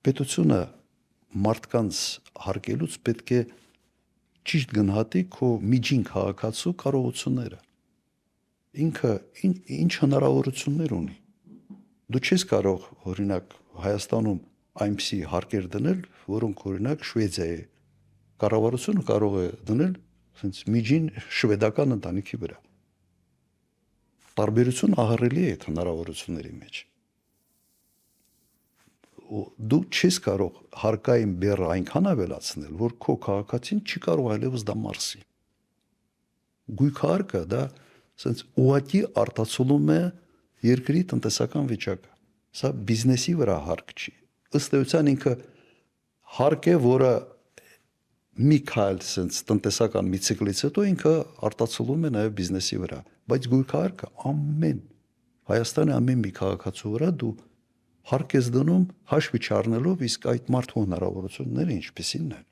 պետությունը մարդկանց հարկելուց պետք է ճիշտ գնահատի քո միջին քաղաքացու կարողությունները։ Ինքը ինչ հնարավորություններ ունի։ Դու չես կարող, օրինակ, Հայաստանում այնպիսի հարկեր դնել, որոնք օրինակ Շվեդիայի կառավարությունը կարող է դնել ասենց միջին շվեդական ընտանիքի վրա։ Տարբերություն ահռելի է այդ հնարավորությունների մեջ։ Դու չես կարող հարկային բեռը այնքան ավելացնել, որ քո քաղաքացին չի կարող այլևս դա մարսի։ Գույքը հարկը դա ասենց ուղղակի արտացոլում է երկրի տնտեսական վիճակը։ Սա բիզնեսի վրա հարկ չի։ Ըստ էության ինքը հարկ է, որը մի քայլ ասենց տնտեսական մի ցիկլից հետո ինքը արտացոլում է նաև բիզնեսի վրա, բայց գույքը հարկը ամեն Հայաստանի ամեն մի քաղաքացու վրա դու հարկ ես դնում հաշվի չառնելով իսկ այդ մարդու հնարավորությունները ինչպեսին են։